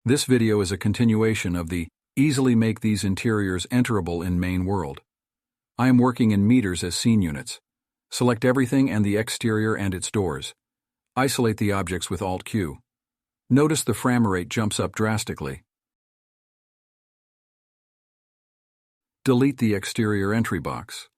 This video is a continuation of the Easily Make These Interiors Enterable in Main World. I am working in meters as scene units. Select everything and the exterior and its doors. Isolate the objects with Alt-Q. Notice the frame rate jumps up drastically. Delete the exterior entry box.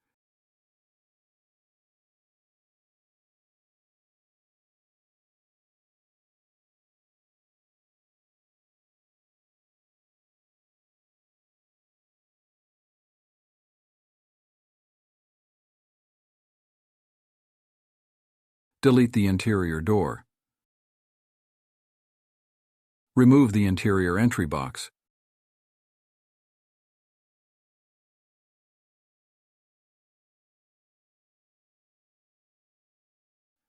Delete the interior door. Remove the interior entry box.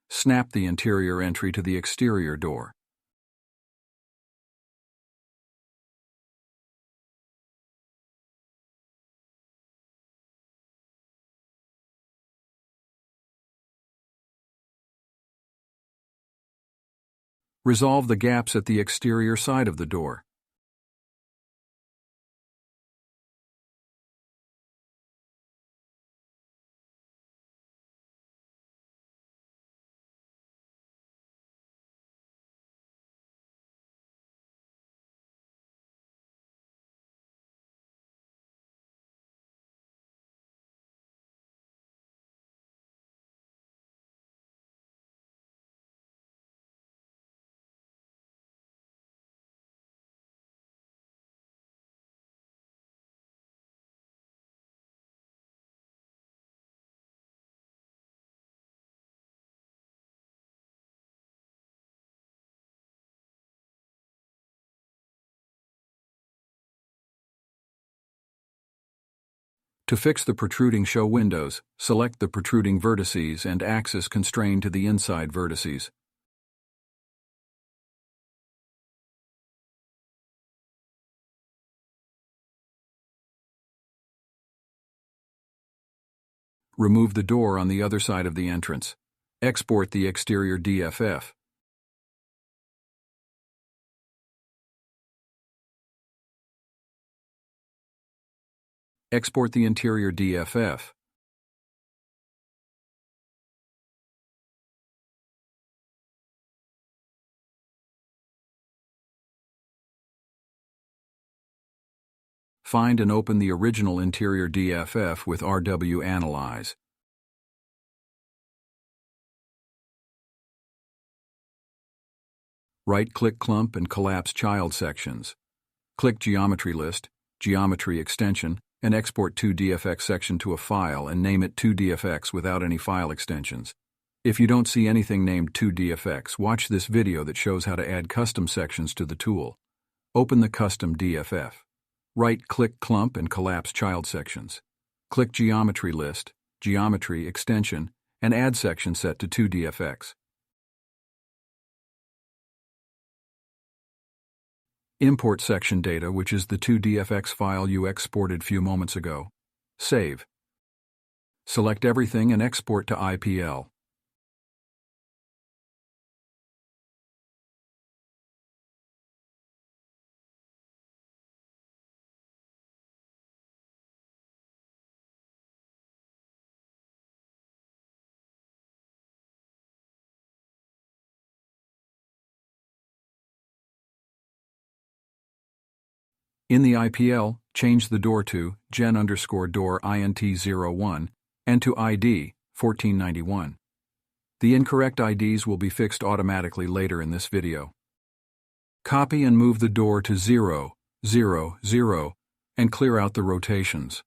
Snap the interior entry to the exterior door. Resolve the gaps at the exterior side of the door. To fix the protruding show windows, select the protruding vertices and axis constrained to the inside vertices. Remove the door on the other side of the entrance. Export the exterior DFF. Export the interior DFF. Find and open the original interior DFF with RW Analyze. Right-click clump and collapse child sections. Click Geometry List, Geometry Extension, and export 2DFX section to a file and name it 2DFX without any file extensions. If you don't see anything named 2DFX, watch this video that shows how to add custom sections to the tool. Open the custom DFF. Right-click clump and collapse child sections. Click Geometry List, Geometry Extension, and add section set to 2DFX. Import section data, which is the 2DFX file you exported few moments ago. Save. Select everything and export to IPL. In the IPL, change the door to gen_door int01 and to ID 1491. The incorrect IDs will be fixed automatically later in this video. Copy and move the door to 0, 0, 0 and clear out the rotations.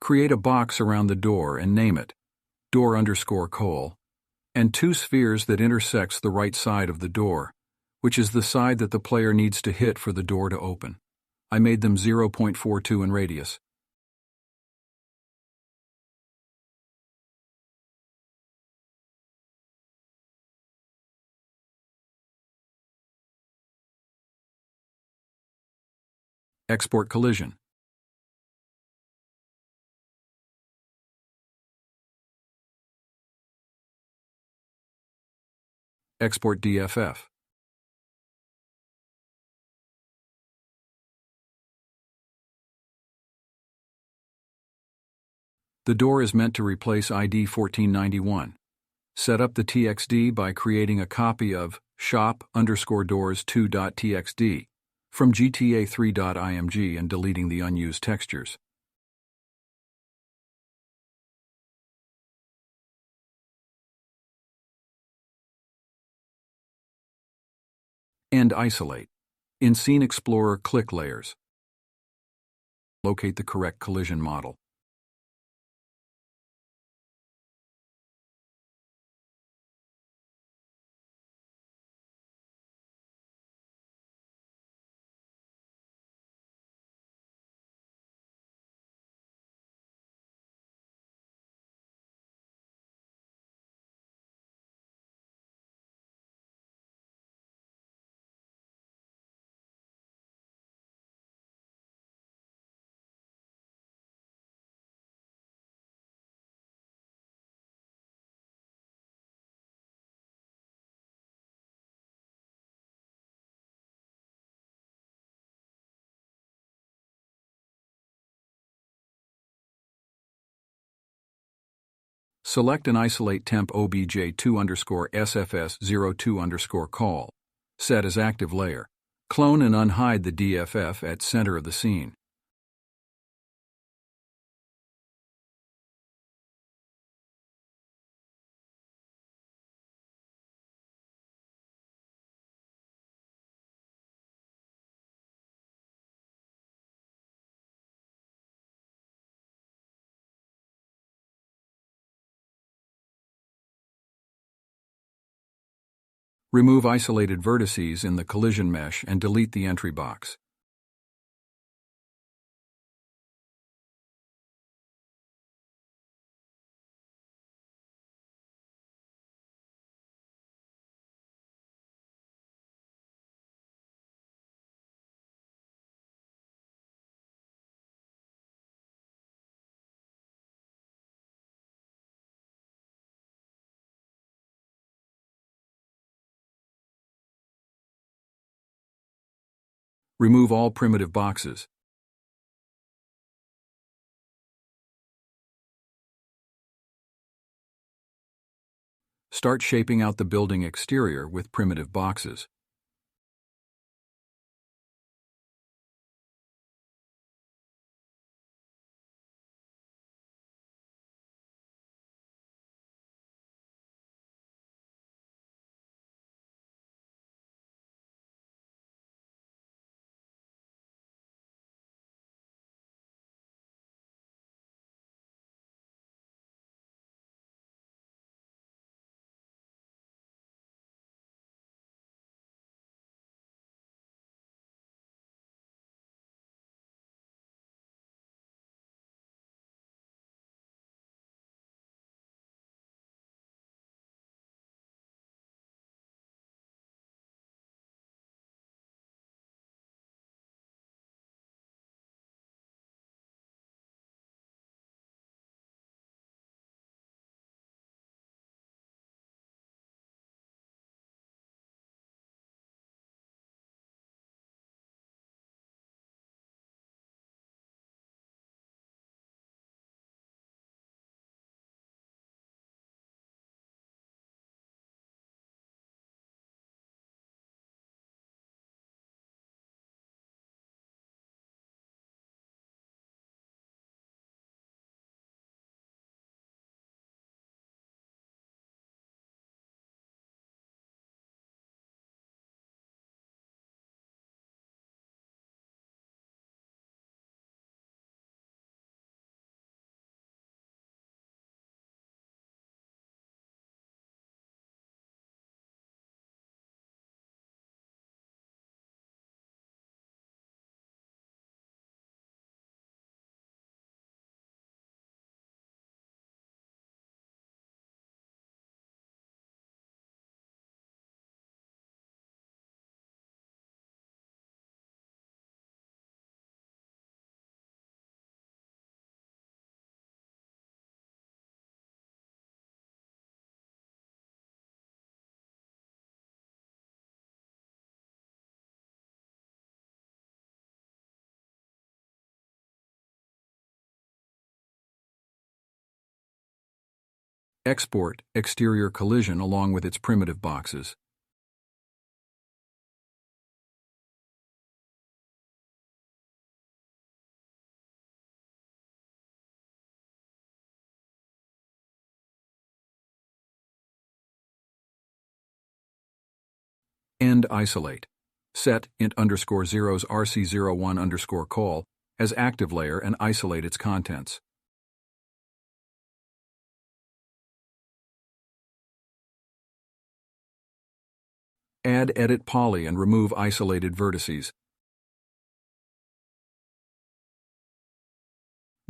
Create a box around the door and name it door_Cole, and two spheres that intersects the right side of the door, which is the side that the player needs to hit for the door to open. I made them 0.42 in radius. Export collision. Export DFF. The door is meant to replace ID 1491. Set up the TXD by creating a copy of shop_doors2.txd from GTA3.img and deleting the unused textures. And isolate. In Scene Explorer, click Layers. Locate the correct collision model. Select and isolate temp obj2_SFS02_call. Set as active layer. Clone and unhide the DFF at center of the scene. Remove isolated vertices in the collision mesh and delete the entry box. Remove all primitive boxes. Start shaping out the building exterior with primitive boxes. Export exterior collision along with its primitive boxes. End isolate. Set int_zeros rc01_call as active layer and isolate its contents. Add edit poly and remove isolated vertices.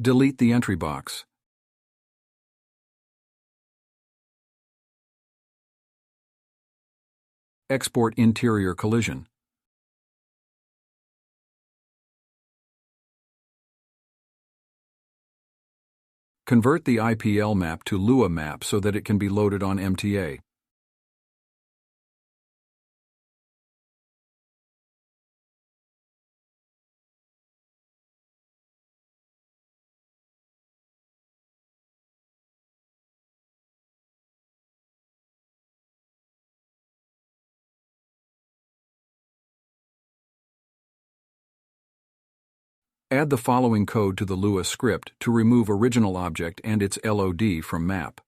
Delete the entry box. Export interior collision. Convert the IPL map to Lua map so that it can be loaded on MTA. Add the following code to the Lua script to remove original object and its LOD from map.